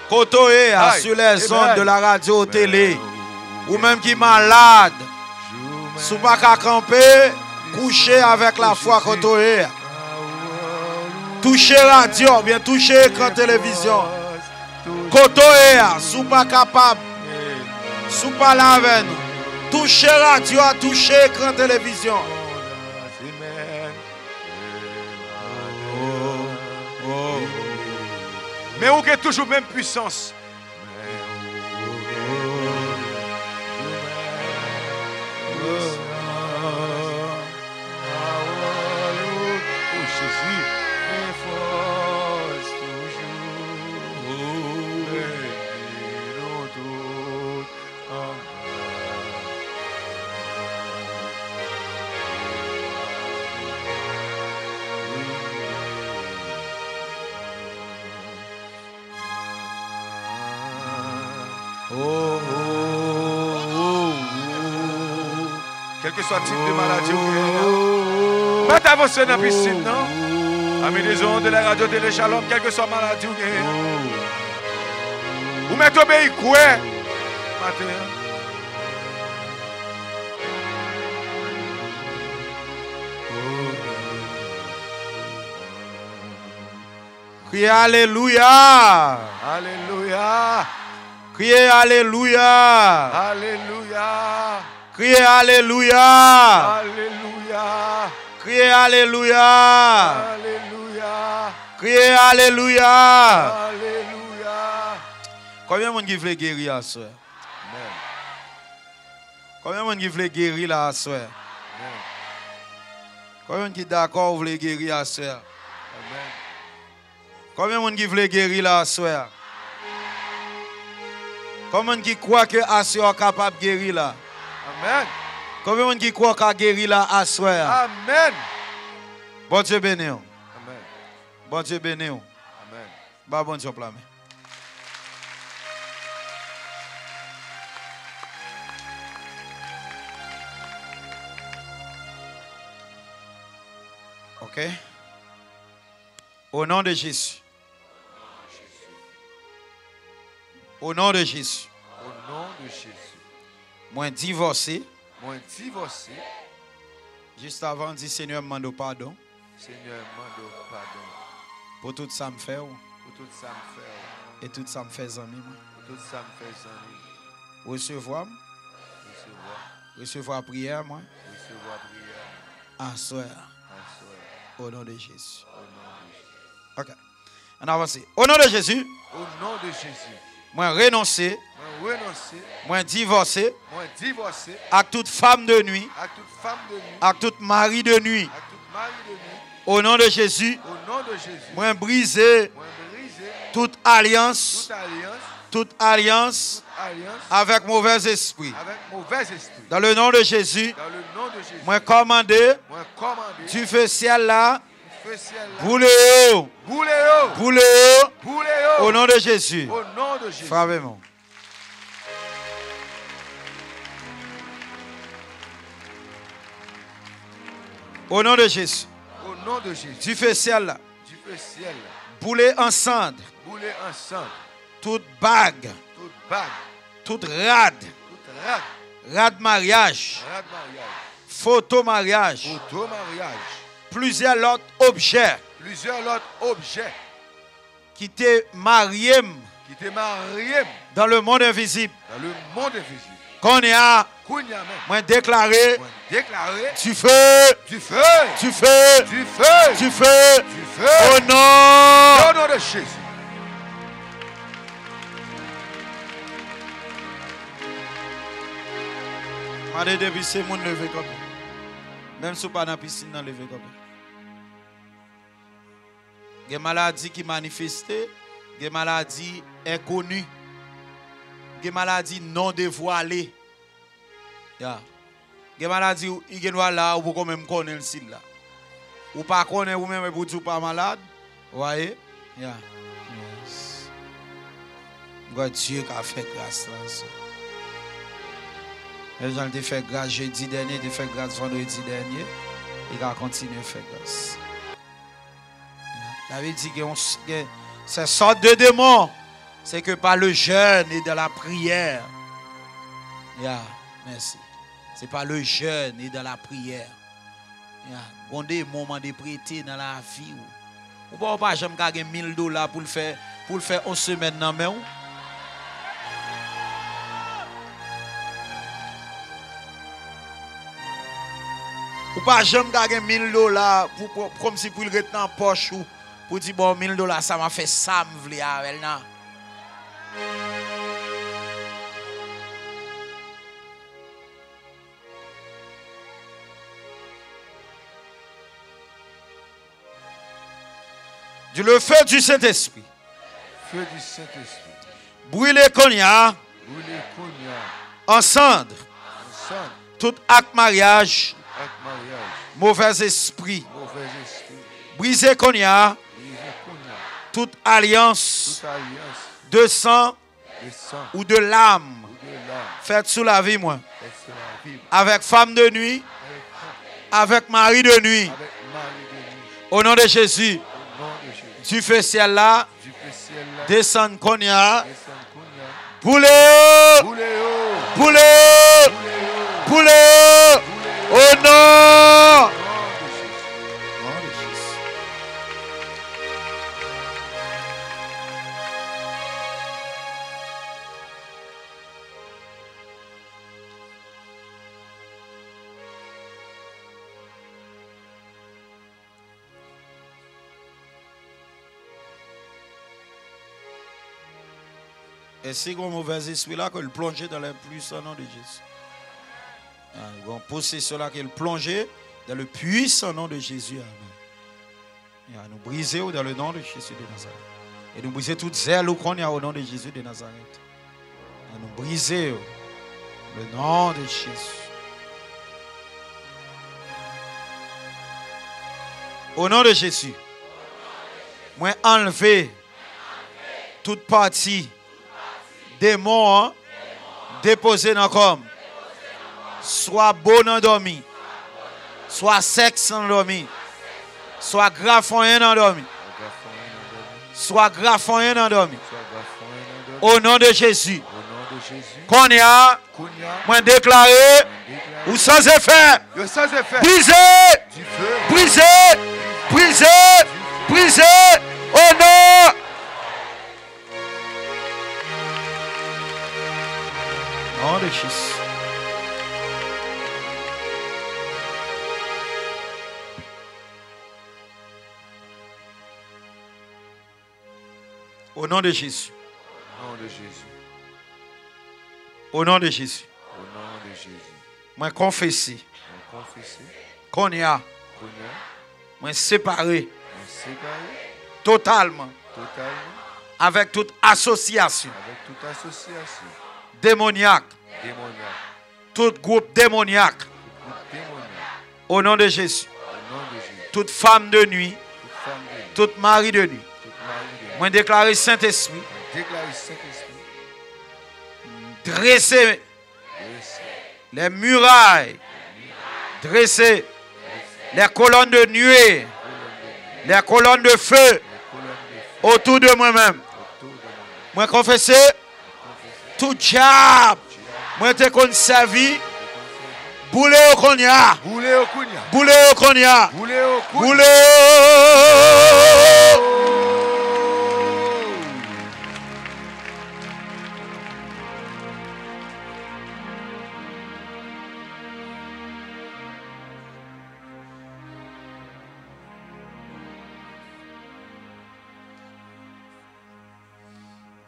Kotoé sur les ondes de la radio télé. Ou même qui est malade. Si vous pas qu'à camper, coucher avec la foi Kotoé. Toucher radio, bien toucher écran télévision. Kotoé, si vous pas capable. Si vous pas là avec nous. Toucher radio, toucher écran télévision. Mais où est toujours même puissance. Quel que soit le type de maladie, mettez avancé dans la piscine, non? Amis des ondes de la radio télé Shalom, quel que soit la maladie, vous mettez obéi quoi? Criez Alléluia. Alléluia. Criez Alléluia. Alléluia. Criez Alléluia. Alléluia. Criez Alléluia. Alléluia. Criez Alléluia. Alléluia. Combien de monde qui veut guérir à soi? Combien de monde qui veut guérir là à soi? Combien de monde qui est d'accord vous voulez guérir à soi? Combien de monde qui veut guérir là à soi? Combien de monde qui croit que à soi est capable de guérir là? Amen. Combien de monde qui croit qu'à guérir là à soi? Amen. Bon Dieu béni. Amen. Bon Dieu béni. Amen. Bah bon Dieu plamé. OK? Au nom de Jésus. Au nom de Jésus. Au nom de Jésus. Moi divorcé. Moi divorcé. Juste avant, dit Seigneur, me demande pardon. Seigneur, demande pardon. Pour tout ça me fait. Pour tout ça me fait. Et tout ça me fait amis. Pour tout ça me fait amis. Recevoir. Recevoir prière, moi. Recevoir prière. À soir. Au nom de Jésus. Au nom de Jésus. OK. On avance. Au nom de Jésus. Au nom de Jésus. Moi renoncer. Moi renoncer. Moi divorcer. Moi divorcer. À toute femme de nuit. À toute femme de nuit. À toute mari de nuit. À toute mari de nuit. Au nom de Jésus. Au nom de Jésus. Moi briser. Moi briser. Toute alliance. Toute alliance. Toute alliance. Alliance. Avec mauvais esprit. Avec mauvais esprit. Dans le nom de Jésus. Dans le nom de Jésus. Moi commander. Moi commander. Du feu ciel là. Boulez au nom de Jésus. Au nom de Jésus. Frappez-moi. Au nom de Jésus. Au nom de Jésus. Du feu ciel là. Du feu ciel là. Bouler ensemble. Bouler ensemble. Toute bague. Toute bague. Toute rade. Toute rade. Rade mariage. Rade mariage. Photo mariage. Photo mariage. Plusieurs autres objets. Plusieurs autres objets. Qui t'est marié. Qui t'est marié. Dans le monde invisible. Dans le monde invisible. Qu'on est à. Moi déclaré. Du feu. Du feu. Du feu. Du feu. Du feu. Du feu. Au nom. Au nom de Jésus. Allez, depuis c'est mon levé comme ça. Même si vous pas dans la piscine, dans levé comme ça. Il y a des maladies qui manifestent, il y a des maladies inconnues, il y a des maladies non dévoilées. Il y a des maladies où il y a là, où vous même connaissez le site là. Ou pas connaissez vous-même pour dire pas malade. Vous voyez? Yeah. Yes. Dieu qui a fait grâce là. Les gens ont fait grâce jeudi dernier, ils ont fait grâce vendredi dernier. Ils vont continuer à faire grâce. La Bible dit que c'est sorte de démons. C'est que par le jeûne et de la prière. Yeah, merci. C'est par le jeûne et de la prière. Yeah. On a des moments de prêter dans la vie. Ou pas jamais gagner $1000 pour le faire une semaine dans main. Ou pas jamais gagner $1000 comme si pour le rester dans poche ou pour dire bon $1000 ça m'a fait ça me vle avec là. Le feu du Saint-Esprit. Feu du Saint-Esprit. Brûler cognac. Brûler cognac. En cendre. Ensemble. Tout acte mariage. Acte mariage. Mauvais esprit. Mauvais esprit. Briser cognac. Briser cognac. Toute alliance. Toute alliance. De sang. De sang. Ou de l'âme. Ou de l'âme. Faites sous la vie, moi. Faites sous la vie. Avec femme de nuit. Avec mari de nuit. Avec mari de nuit. Au nom de Jésus. Au nom de Jésus. Du feu ciel là. Du feu ciel là. Descend cognac. Descend cognac. Poulet. Poulet. Poulet. Poulet. Au nom. Et si un mauvais esprit là, que le plonger dans le puissant nom de Jésus. On possession là, qu'il plonger dans le puissant nom de Jésus. Amen. Et nous briser dans le nom de Jésus de Nazareth. Et nous briser toute zèle qu'on a au nom de Jésus de Nazareth. Et nous briser le nom de Jésus. Au nom de Jésus. Moi enlever toute partie démon déposé dans le corps. Soit bon endormi, soit sexe endormi, soit graffoyen endormi, soit graffoyen endormi. Au nom de Jésus, qu'on y a, moi déclaré, ou sans effet, brisé, brisé, brisé, brisé, au nom. Nom de Jésus. Au nom de Jésus. Au nom de Jésus. Au nom de Jésus. Au nom de Jésus. Moi confesser. Moi confesser. Qu'on y a. Moi séparé. Totalement. Totalement. Avec toute association. Avec toute association. Démoniaque. Démoniaque. Tout groupe démoniaque. Au nom de Jésus. Au nom de Jésus. Toute femme de nuit. Toute mari de nuit. Moi déclarer Saint-Esprit. Dresser les murailles. Dresser les colonnes de nuée. Les colonnes de feu. Autour de moi-même. Moi confesser. Tout diable. Moi te conservé. Boulé au cognac. Boulé au cognac. Boulé au cognac. Boulé au cognac. Boulé.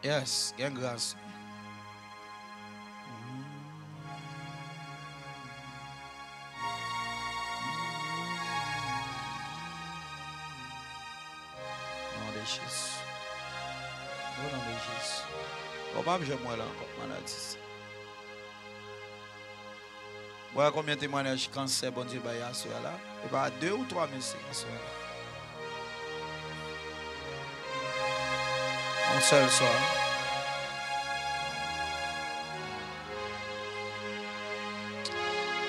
Yes, gain grâce. Nom de Jésus. Au nom de Jésus. Probable je moi là encore maladie. Voilà combien de témoignages cancer bon Dieu baya sur là. Et pas 2 ou 3 messieurs sur là. Un seul soir.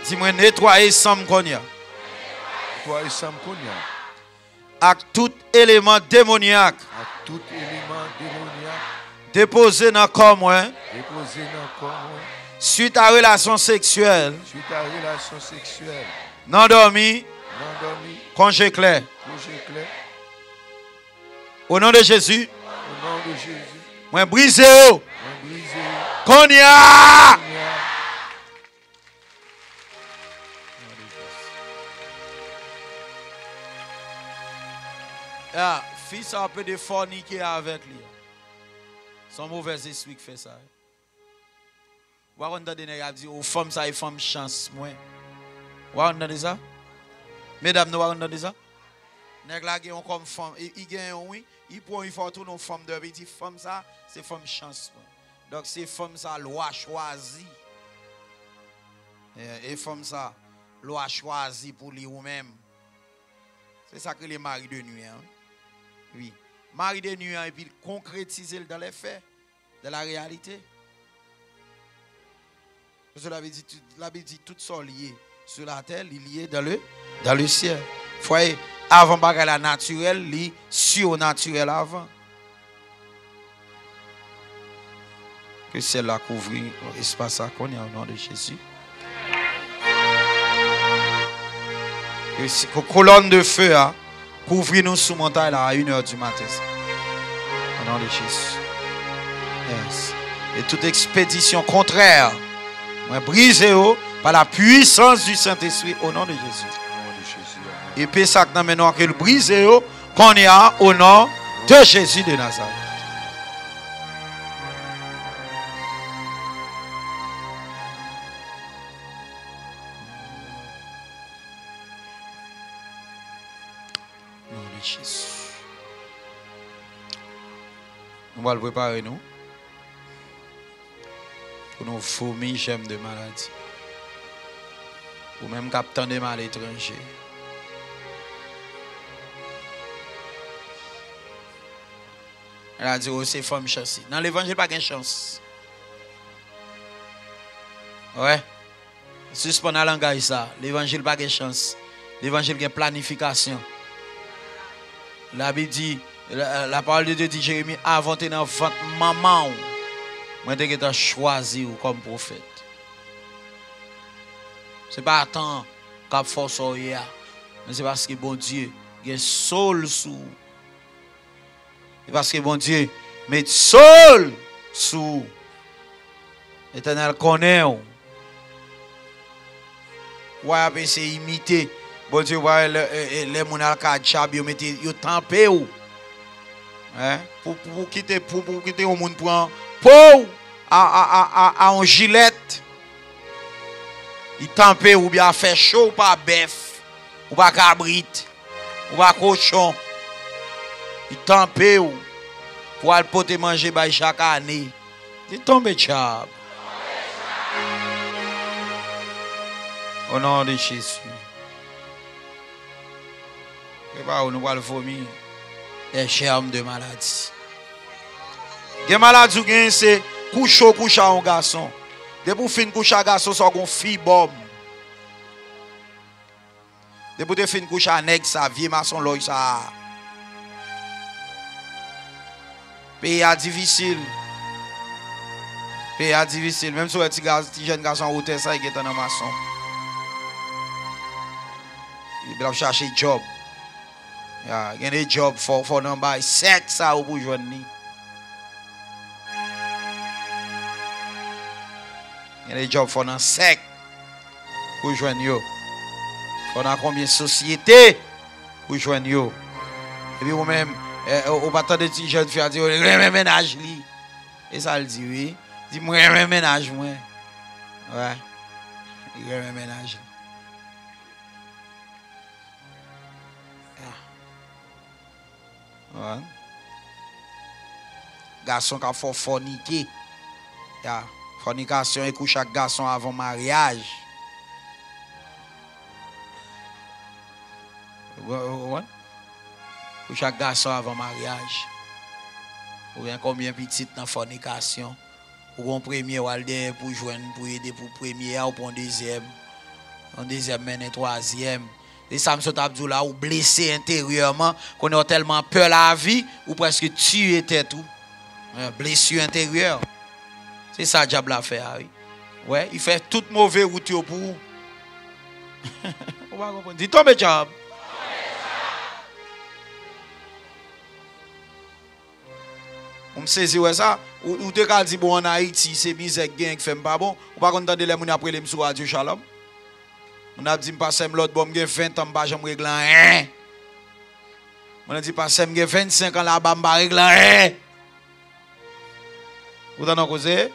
Dis-moi nettoyer Sam Konya. Nettoyer Sam Konya. Avec tout élément démoniaque. Avec tout élément démoniaque. déposé dans le corps moi. Déposé dans le corps. Suite à relation sexuelle. Suite à relation sexuelle. Non dormi. Non dormi. Congé clair. Congé clair. Au nom de Jésus. Au nom de Jésus. Moi brisé. Moi brisé. Qu'on y a. Ah, fils a un peu de forniquer avec lui. Son mauvais esprit qui fait ça. Vous entendez, il a dit, aux femmes, ça, les femmes chance, moi. Vous entendez ça? Mesdames, vous entendez ça? Nèg la gen comme femme, il gagne oui, il prend il faut tout nos femmes de il dit femme ça, c'est femme chance. Donc c'est femme ça loi choisi. Et femme ça loi choisi pour lui ou même. C'est ça que les maris de nuit hein. Oui. Mari de nuit et puis concrétiser dans les faits, dans la réalité. Parce que la Bible dit tout ça lié sur la terre, lié dans le ciel. Voyez, avant bagay la naturelle, li surnaturel avant. Que c'est là couvrir l'espace qu'on est au nom de Jésus. Que colonne de feu a couvrir nous sous montagne à 1h du matin. Au nom de Jésus. Yes. Et toute expédition contraire, brisée par la puissance du Saint-Esprit au nom de Jésus. Et puis ça que maintenant que le brise qu'on y a au nom de Jésus de Nazareth. Au nom de Jésus. Nous allons le préparer nous pour nos fourmis gemmes de maladie. Ou même captain de mal étranger. Elle a dit, oh, c'est femme chancée. Dans l'évangile, pas de chance. Ouais. Suspend la langage ça. L'évangile, pas de chance. L'évangile, il y a planification. La Bible dit, la parole de Dieu dit, Jérémie, avant de dans votre maman, moi, je t'ai choisi comme prophète. Ce n'est pas tant qu'à force, mais c'est parce que bon Dieu, il y a sol sous. Parce que bon Dieu met sol sous. L'Éternel connaît. Ouais, c'est imiter. Bon Dieu, ouais, les monal kachab, ils mettent, ils tempé ou. Hein? Pour quitter au monde pour à un gilette. Il tempé ou bien fait chaud ou pas bœuf, ou pas cabrit, ou pas cochon. Il tempé ou pour aller poter manger chaque année. Il tombe chab. Au nom de Jésus. Et pas où nous allons vomir des germes de maladie. Les maladies c'est coucher un garçon. Dès pour finir coucher un garçon, ça une fille bombe. Dès pour finir coucher un nègre, ça vieille maçon l'œil ça. Pays à difficile. Pays à difficile. Même si un petit jeune garçon en hôtel, ça, il est dans un maçon. Il doit chercher un job. Il y a des jobs pour nous bailler sexe ça pour joindre. Il y a des jobs pour nous sec pour joindre. Il faut combien de sociétés pour joindre. Et puis vous-même, au bâton de petits jeunes filles, il dit, je ménage. Et ça le dit, oui. Il dit, moi, je ménage. Ouais. Il ménage. Ouais. Garçon qui a fait forniquer. Fornication et couche avec garçon avant mariage. Ouais. Couche avec garçon avant mariage. Ou bien combien petit dans fornication. Ou un premier ou un pour joindre, pour aider pour premier ou pour un deuxième. Un deuxième, mais un troisième. Et ça me dit là, ou blessé intérieurement, qu'on a tellement peur la vie, ou presque tué tout. Blessure intérieure. C'est ça que diable a fait. Oui. Ouais, il fait toute mauvaise route pour vous. On va comprendre. Dis tombe diable. On me saisit ouais ça. Ou te ka dit bon en Haïti, c'est misère gang qui fait pas bon. Ou pas entendre les moun après les sur Radio Shalom. On a dit pas sem l'autre bon gen 20 ans pas jamais régler rien. On a dit pas sem gen 25 ans là-bas pas régler rien. Vous t'en causé?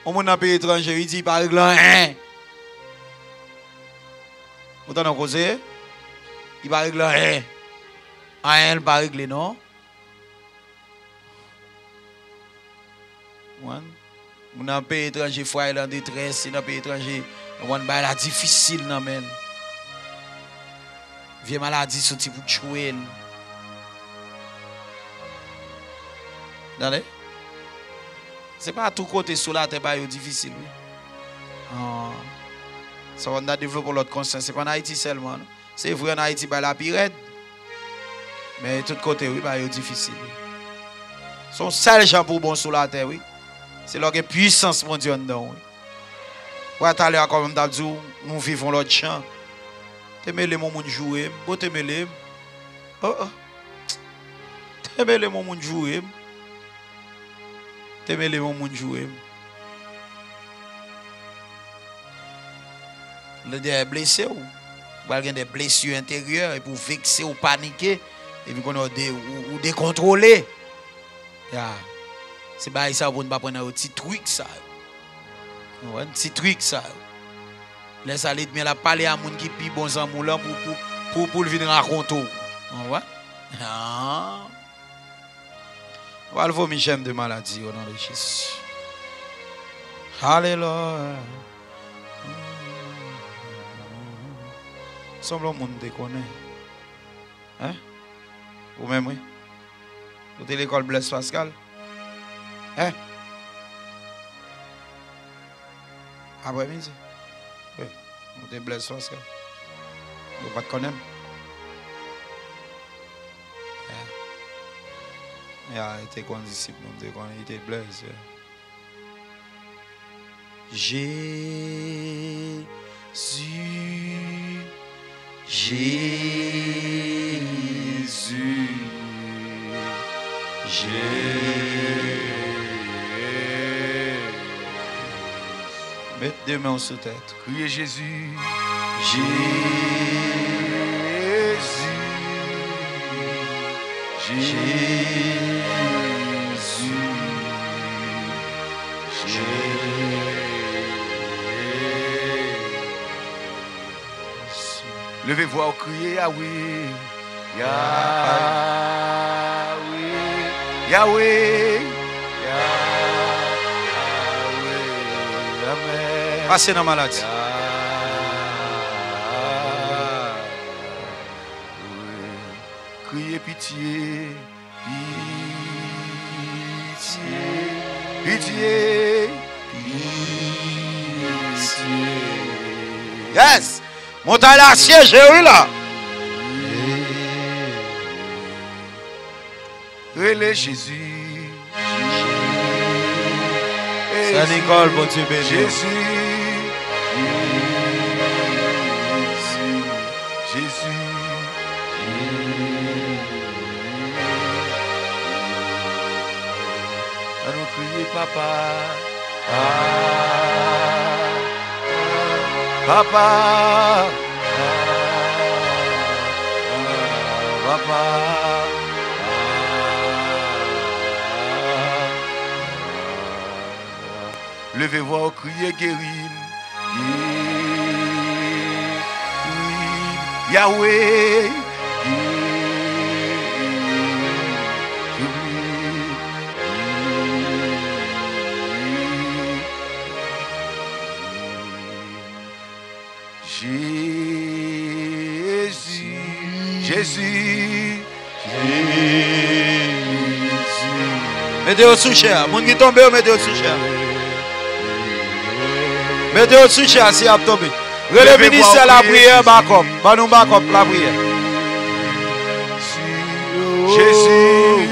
On moun dans pays étranger, il dit pas régler rien. Vous t'en causé? Il pas régler rien. Rien il pas régler non. Mon dans pays étranger frère en détresse, dans pays étranger on ba la difficile nan men. Vieux maladie sorti pour tuer. Dale. C'est pas à tout côté sur la terre ba difficile. Ah. Ça on a développé l'autre conscience, c'est pas en Haïti seulement. C'est vrai en Haïti ba la pirate. Mais tout côté oui ba difficile. Son seul gens pour bon sur la terre oui. C'est là que puissance mondiale dedans. Ouais, tout à l'heure, comme on dit, nous vivons l'autre chant. Te mêlé mon monde jouer, beau te mêlé. Oh oh. Te mêlé mon monde jouer. Te mêlé mon monde jouer. Le des blessé ou il des blessures intérieures et pour vexer ou paniquer et puis qu'on a ou décontrôler. Yeah. C'est pas ça pour ne pas prendre un petit truc ça. Un petit truc ça. Laisse aller mais la parler à moun qui pi bon sang moulant pour le venir raconter. On voit? Ah. On va le vomir j'aime de maladie au nom de Jésus. Alléluia. Semble le monde te connaît. Hein? Ou même oui. Vous êtes l'école Blaise Pascal? Hein? Après-midi? Oui. Vous êtes Blaise Pascal? Vous ne pas te connaître? Il était comme disciple, il était Blaise. Jésus, Jésus, mettez deux mains sur tête. Criez Jésus. Jésus. Levez-vous à crier Yahweh. Yahweh. Yahweh. Amen. Passez dans la maladie. Criez pitié. Pitié. Pitié. Yes. Montagne la siège, oui là. Relais Jésus. Saint-Nicole, bon Dieu béni. Jésus. Jésus. Allons crier papa. Papa. Papa. Levez-vous, criez guérim. Yahweh. Jésus. Mettez-vous sous cher. Moun qui tombe, mettez-vous sous cher. Mettez-vous sous cher si vous tombez. Relevez ministère la prière, backup. Nous backup la prière. Jésus.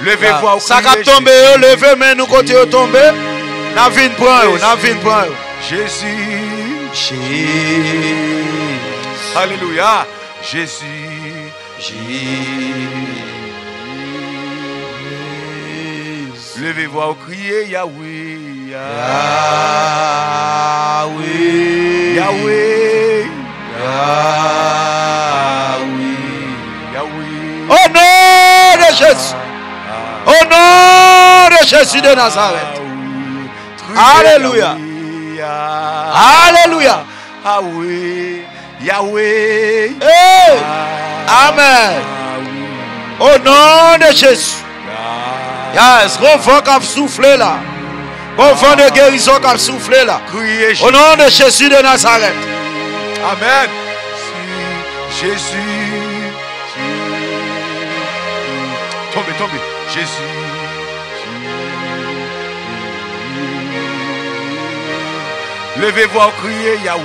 Levez-vous. Ça va tomber, levez mais nous côté tomber. N'a vinn prendre, n'a vinn prendre. Jésus. Alléluia. Jésus. Levez-vous au crier Yahweh. Yahweh. Yahweh. Au nom de Jésus. Au nom de Jésus de Nazareth. Alléluia. Alléluia. Yahweh. Yahweh. Hey. Amen. Au nom de Jésus. Yes, gros vent qui a soufflé là. Gros vent de guérison qui a soufflé là. Au nom de Jésus de Nazareth. Amen. Jésus. Tombez, tombez. Jésus. Levez-vous à crier Yahweh.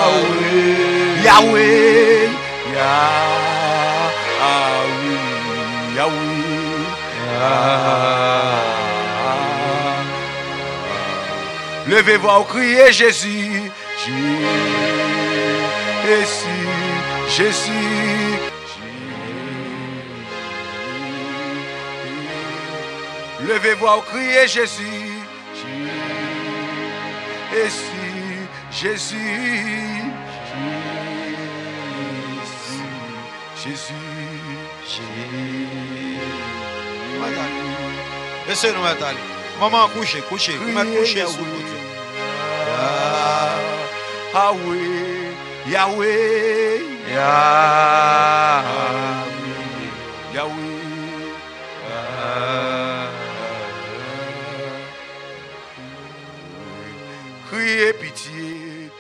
Yahweh. Yahweh. Yahweh. Levez-vous à crier Jésus. Jésus. Levez-vous à crier Jésus. Jésus. Laissez-nous mettre aller. Maman, couchez. Vous mettez coucher sous le côté. Yahweh. Criez pitié.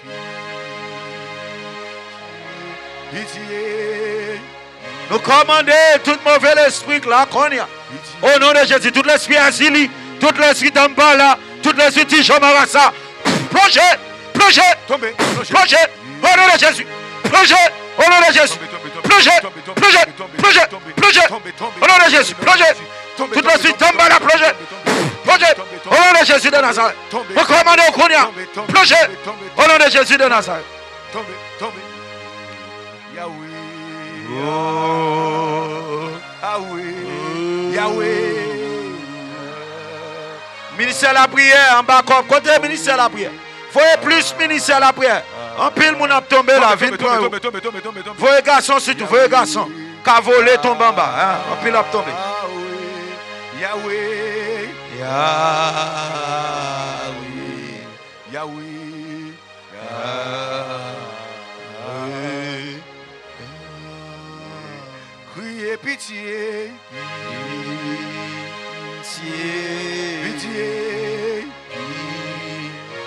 Nous commandons tout mauvais esprit là qu'on y a. Au nom de Jésus, tout l'esprit asili, tout l'esprit d'Ambala, tout l'esprit de Jomarasa, plongez, Tombez. au nom de Jésus, plongez, au nom de Jésus, plongez, au nom de Jésus, plongez, tout l'esprit d'Ambala, plongez, au nom de Jésus de Nazareth. Nous commandons au Kounia, plongez, au nom de Jésus de Nazareth. Tombez. Yahweh. Yahweh. Ministère la prière en bas, côté ministère la prière. Voyez plus ministère la prière. En pile, mon a tombé là, vite. Voyez garçon surtout, voyez garçon. Qu'a volé tombe en bas. En pile a tombé. Yahweh. Criez pitié.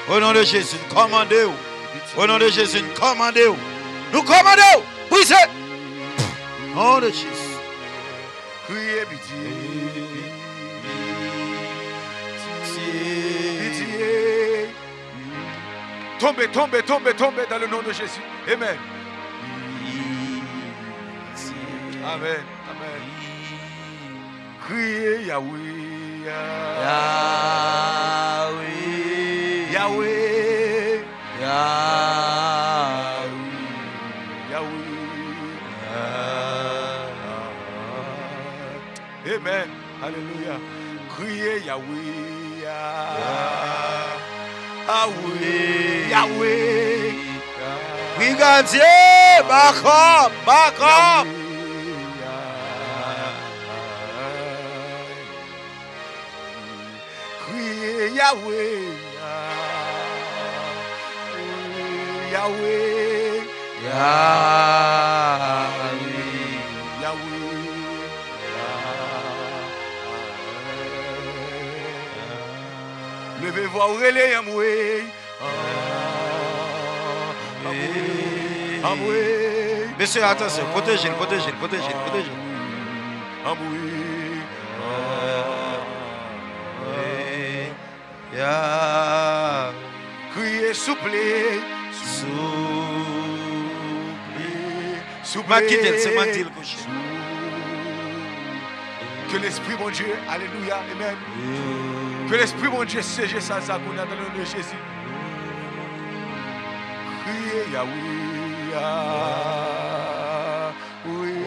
Au nom de Jésus, commandez-vous. Au nom de Jésus, commandez-vous. Nous commandons. Brisez. Au nom de Jésus. Criez pitié. Tombez dans le nom de Jésus. Amen. Amen. Criez Yahweh. Amen. Alléluia. Criez Yahweh. Yahweh. Brigadier, back up. Criez Yahweh. Levez-vous au relais, Yahweh. Monsieur, attention, protégez. Criez, souplez. Ma quitte, c'est ma dit le coucher. Que l'Esprit, mon Dieu, alléluia, amen. Que l'Esprit, mon Dieu, siège ça, ça, qu'on a dans le nom de Jésus. Criez Yahweh, Yahweh.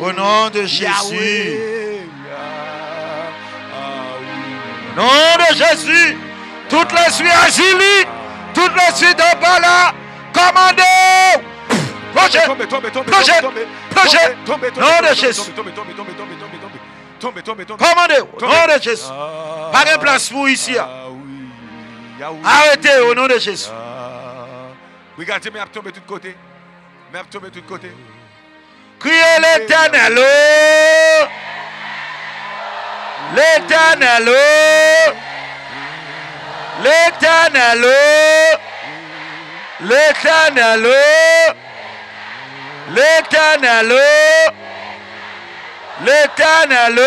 Au nom de Jésus. Yahweh, Au nom de Jésus. Toutes les suites asili, toutes les suites de Bala, commandez. Projet, projet, projet. Nom de Jésus. Commandez, au nom de Jésus. Pas de place pour ici. Arrêtez au nom de Jésus. Regardez, mais à tomber de tous côtés. Mais à tomber de tous côtés. Criez l'Éternel. L'Éternel. L'Éternel. L'Éternel. L'Éternel. L'Éternel.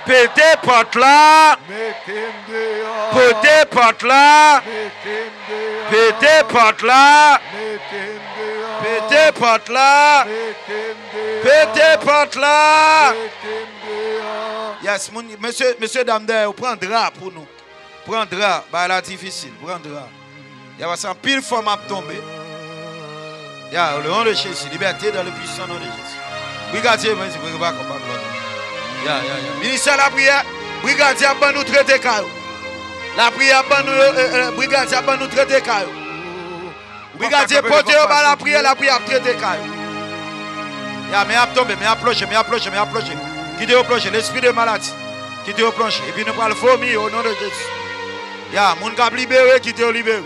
Pétez porte là. Pétez porte là. Pétez porte là. Pétez porte là. Pétez porte là. Yes, monsieur, dame, vous prenez drap pour nous. Prends drap, bah là difficile, prends drap. Il y a un pile forme à tomber. Il y a le nom de Jésus, liberté dans le puissant nom de Jésus. Brigadier, mais vous ne pas comprendre. Ministère de la prière, brigadier a nous traiter caillou. La prière brigadier a nous traiter caillou. Brigadier porté au bas la prière a traiter caillou. Mais à tomber, mais à plonger. Quittez au plonger, l'esprit de maladie. Quittez au plonger. Et puis nous parlons vomir au nom de Jésus. Mon cap libéré, quittez au libéré.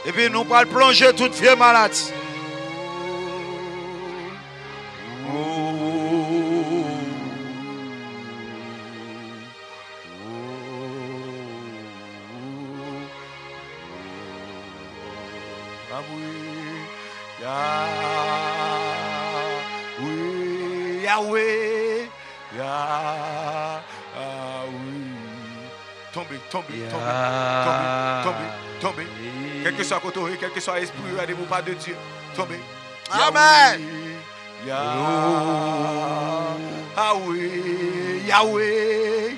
Et puis nous parlons plonger toute vieille maladie. Yahweh, tombez. Quel que soit côté, quel que soit l'esprit, regardez-vous pas de Dieu. Tombez. Amen. Yahweh.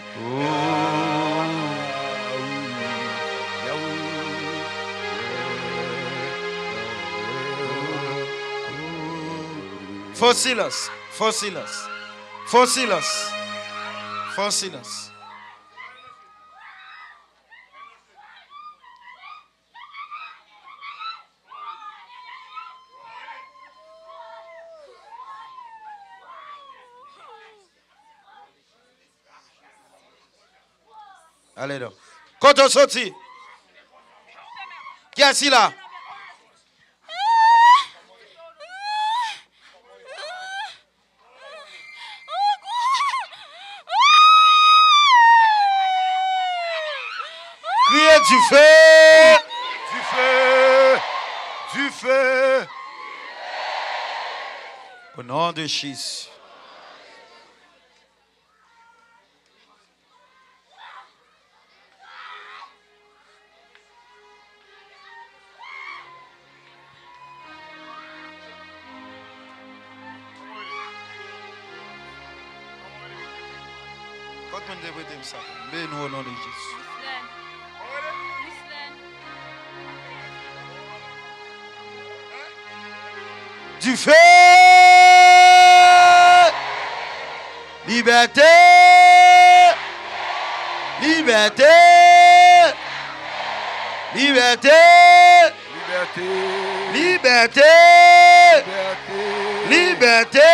Fossilas. Allez donc. Quand on sortit, qui est-ce là? Criez du feu! Du feu! Au nom de Jésus. Quand on débride ça, mais nous au nom de Jésus. Du feu, liberté, liberté, liberté, liberté, liberté, liberté,